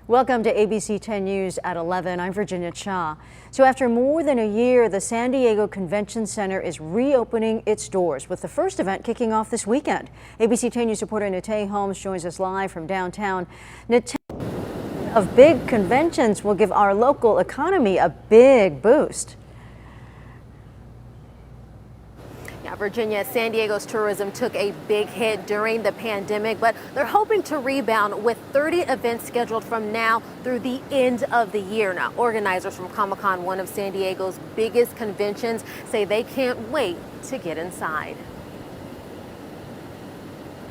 Welcome to ABC 10 News at 11. I'm Virginia Cha. So after more than a year, the San Diego Convention Center is reopening its doors with the first event kicking off this weekend. ABC 10 News reporter Natay Holmes joins us live from downtown. Natay, of big conventions will give our local economy a big boost. Yeah, Virginia, San Diego's tourism took a big hit during the pandemic, but they're hoping to rebound with 30 events scheduled from now through the end of the year. Now, organizers from Comic-Con, one of San Diego's biggest conventions, say they can't wait to get inside.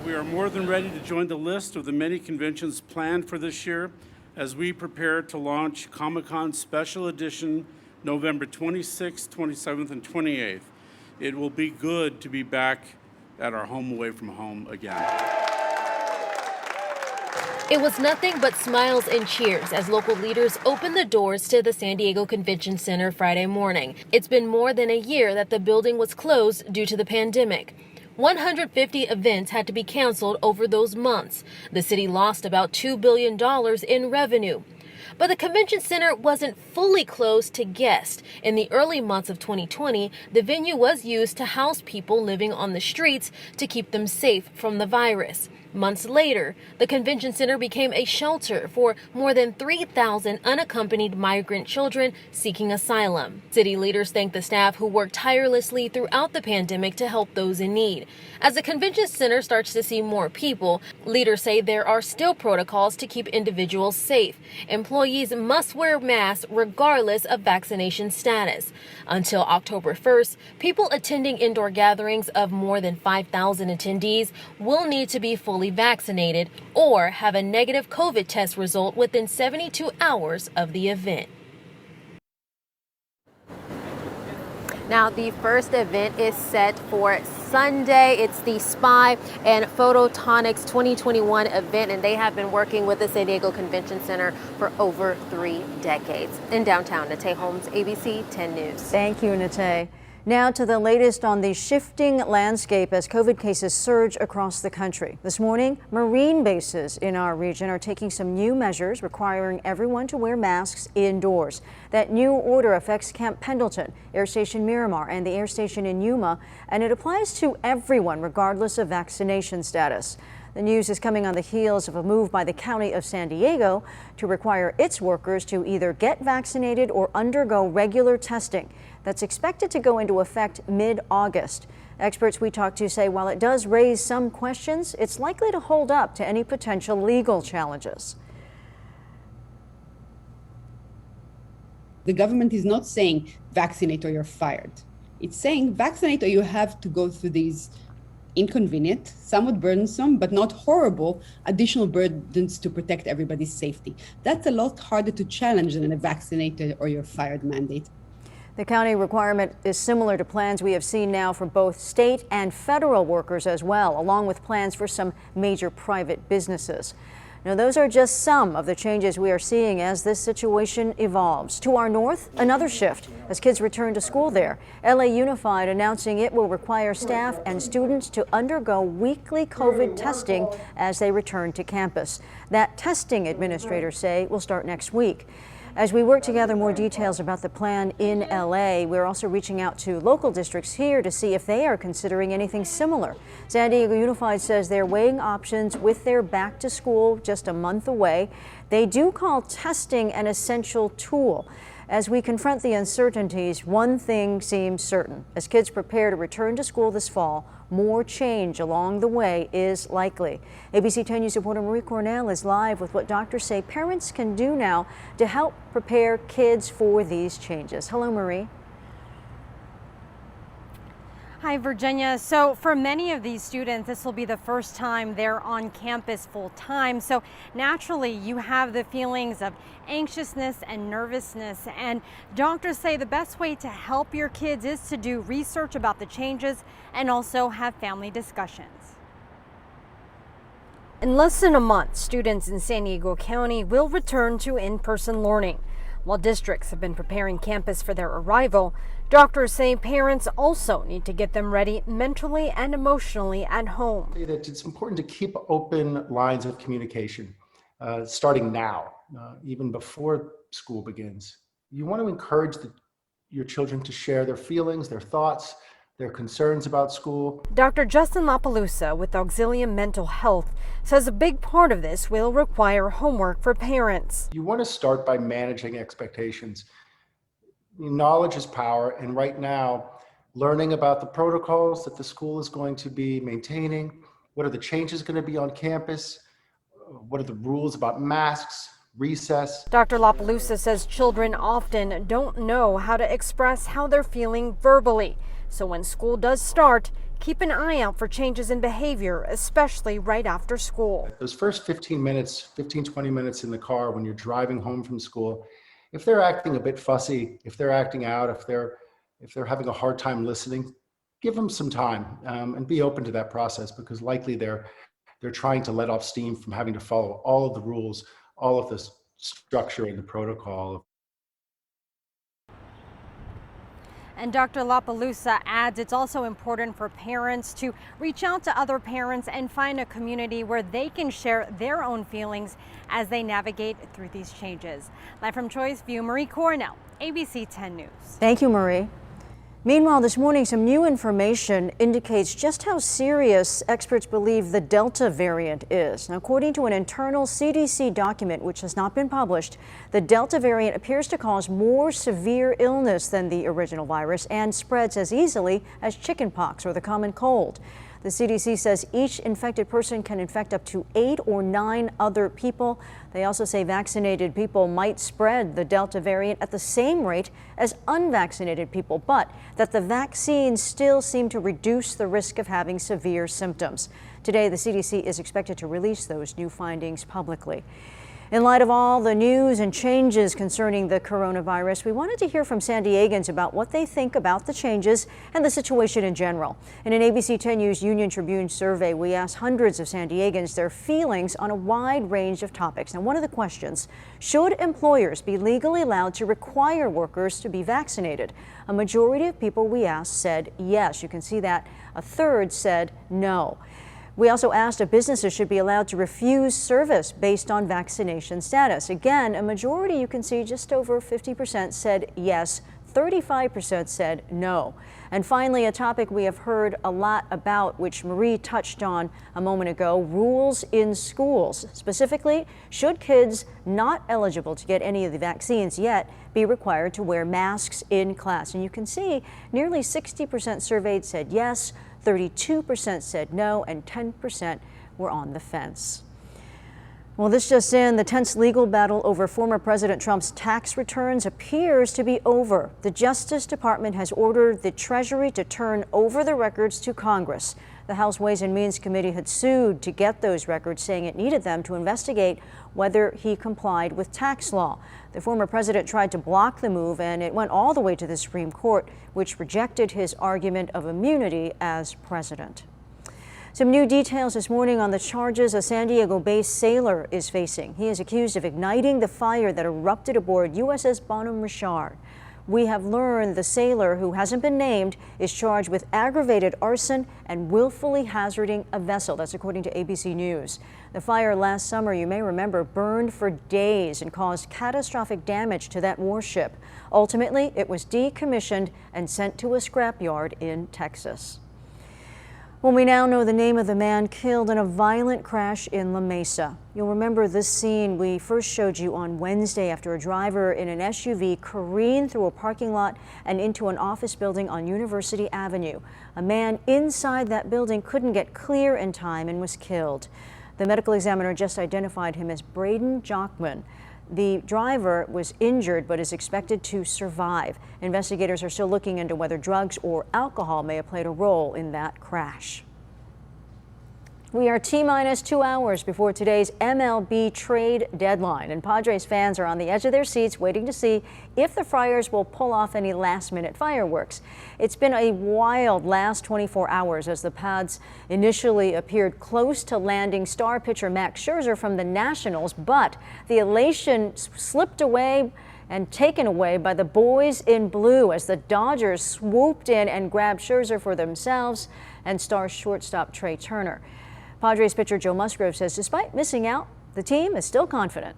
We are more than ready to join the list of the many conventions planned for this year as we prepare to launch Comic-Con Special Edition November 26th, 27th, and 28th. It will be good to be back at our home away from home again. It was nothing but smiles and cheers as local leaders opened the doors to the San Diego Convention Center Friday morning. It's been more than a year that the building was closed due to the pandemic. 150 events had to be canceled over those months. The city lost about $2 billion in revenue. But the convention center wasn't fully closed to guests. In the early months of 2020, the venue was used to house people living on the streets to keep them safe from the virus. Months later, the convention center became a shelter for more than 3,000 unaccompanied migrant children seeking asylum. City leaders thanked the staff who worked tirelessly throughout the pandemic to help those in need. As the convention center starts to see more people, leaders say there are still protocols to keep individuals safe. Employees must wear masks regardless of vaccination status. Until October 1st, people attending indoor gatherings of more than 5,000 attendees will need to be fully vaccinated or have a negative COVID test result within 72 hours of the event. Now, the first event is set for Sunday. It's the SPY and Photonics 2021 event, and they have been working with the San Diego Convention Center for over 3 decades. In downtown, Natay Holmes, ABC 10 News. Thank you, Natay. Now to the latest on the shifting landscape as COVID cases surge across the country. This morning, Marine bases in our region are taking some new measures requiring everyone to wear masks indoors. That new order affects Camp Pendleton, Air Station Miramar, and the Air Station in Yuma, and it applies to everyone regardless of vaccination status. The news is coming on the heels of a move by the County of San Diego to require its workers to either get vaccinated or undergo regular testing. That's expected to go into effect mid-August. Experts we talked to say while it does raise some questions, it's likely to hold up to any potential legal challenges. The government is not saying vaccinate or you're fired. It's saying vaccinate or you have to go through these inconvenient, somewhat burdensome, but not horrible additional burdens to protect everybody's safety. That's a lot harder to challenge than a vaccinated or you're fired mandate. The county requirement is similar to plans we have seen now for both state and federal workers as well, along with plans for some major private businesses. Now, those are just some of the changes we are seeing as this situation evolves. To our north, another shift as kids return to school there. LA Unified announcing it will require staff and students to undergo weekly COVID testing as they return to campus. That testing, administrators say, will start next week. As we work together more details about the plan in LA, we're also reaching out to local districts here to see if they are considering anything similar. San Diego Unified says they're weighing options with their back to school just a month away. They do call testing an essential tool. As we confront the uncertainties, one thing seems certain. As kids prepare to return to school this fall, more change along the way is likely. ABC 10 News reporter Marie Cornell is live with what doctors say parents can do now to help prepare kids for these changes. Hello, Marie. Hi, Virginia. So for many of these students, this will be the first time they're on campus full time. So naturally, you have the feelings of anxiousness and nervousness. And doctors say the best way to help your kids is to do research about the changes and also have family discussions. In less than a month, students in San Diego County will return to in-person learning. While districts have been preparing campus for their arrival, doctors say parents also need to get them ready mentally and emotionally at home. That it's important to keep open lines of communication starting now. even before school begins. You want to encourage your children to share their feelings, their thoughts, their concerns about school. Dr. Justin LaPalooza with Auxilium Mental Health says a big part of this will require homework for parents. You want to start by managing expectations. Knowledge is power, and right now, learning about the protocols that the school is going to be maintaining, what are the changes going to be on campus, what are the rules about masks, recess. Dr. LaPalooza says children often don't know how to express how they're feeling verbally. So when school does start, keep an eye out for changes in behavior, especially right after school. Those first 20 minutes in the car when you're driving home from school, if they're acting a bit fussy, if they're acting out, if they're having a hard time listening, give them some time and be open to that process, because likely they're trying to let off steam from having to follow all of the rules, all of the structure and the protocol. And Dr. LaPalooza adds it's also important for parents to reach out to other parents and find a community where they can share their own feelings as they navigate through these changes. Live from Choice View, Marie Cornell, ABC 10 News. Thank you, Marie. Meanwhile, this morning, some new information indicates just how serious experts believe the Delta variant is. Now, according to an internal CDC document, which has not been published, the Delta variant appears to cause more severe illness than the original virus and spreads as easily as chickenpox or the common cold. The CDC says each infected person can infect up to 8 or 9 other people. They also say vaccinated people might spread the Delta variant at the same rate as unvaccinated people, but that the vaccines still seem to reduce the risk of having severe symptoms. Today, the CDC is expected to release those new findings publicly. In light of all the news and changes concerning the coronavirus, we wanted to hear from San Diegans about what they think about the changes and the situation in general. In an ABC 10 News Union Tribune survey, we asked hundreds of San Diegans their feelings on a wide range of topics. Now, one of the questions, should employers be legally allowed to require workers to be vaccinated? A majority of people we asked said yes. You can see that a third said no. We also asked if businesses should be allowed to refuse service based on vaccination status. Again, a majority, you can see just over 50% said yes, 35% said no. And finally, a topic we have heard a lot about, which Marie touched on a moment ago, rules in schools. Specifically, should kids not eligible to get any of the vaccines yet be required to wear masks in class? And you can see nearly 60% surveyed said yes, 32% said no, and 10% were on the fence. Well, this just in, the tense legal battle over former President Trump's tax returns appears to be over. The Justice Department has ordered the Treasury to turn over the records to Congress. The House Ways and Means Committee had sued to get those records, saying it needed them to investigate whether he complied with tax law. The former president tried to block the move, and it went all the way to the Supreme Court, which rejected his argument of immunity as president. Some new details this morning on the charges a San Diego-based sailor is facing. He is accused of igniting the fire that erupted aboard USS Bonhomme Richard. We have learned the sailor, who hasn't been named, is charged with aggravated arson and willfully hazarding a vessel. That's according to ABC News. The fire last summer, you may remember, burned for days and caused catastrophic damage to that warship. Ultimately, it was decommissioned and sent to a scrapyard in Texas. Well, we now know the name of the man killed in a violent crash in La Mesa. You'll remember this scene we first showed you on Wednesday after a driver in an SUV careened through a parking lot and into an office building on University Avenue. A man inside that building couldn't get clear in time and was killed. The medical examiner just identified him as Braden Jockman. The driver was injured but is expected to survive. Investigators are still looking into whether drugs or alcohol may have played a role in that crash. We are T-minus 2 hours before today's MLB trade deadline, and Padres fans are on the edge of their seats waiting to see if the Friars will pull off any last-minute fireworks. It's been a wild last 24 hours as the Pads initially appeared close to landing star pitcher Max Scherzer from the Nationals, but the elation slipped away and taken away by the boys in blue as the Dodgers swooped in and grabbed Scherzer for themselves and star shortstop Trey Turner. Padres pitcher Joe Musgrove says despite missing out, the team is still confident.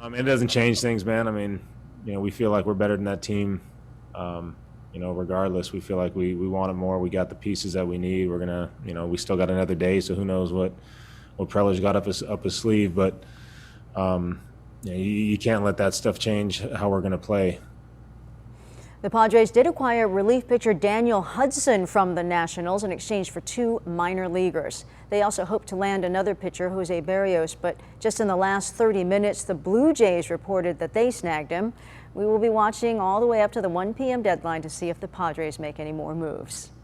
It doesn't change things, man. I mean, we feel like we're better than that team. Regardless, we feel like we wanted more. We got the pieces that we need. We're gonna, we still got another day, so who knows what Preller's got up his sleeve. But you can't let that stuff change how we're gonna play. The Padres did acquire relief pitcher Daniel Hudson from the Nationals in exchange for 2 minor leaguers. They also hope to land another pitcher, Jose Berrios, but just in the last 30 minutes, the Blue Jays reported that they snagged him. We will be watching all the way up to the 1 p.m. deadline to see if the Padres make any more moves.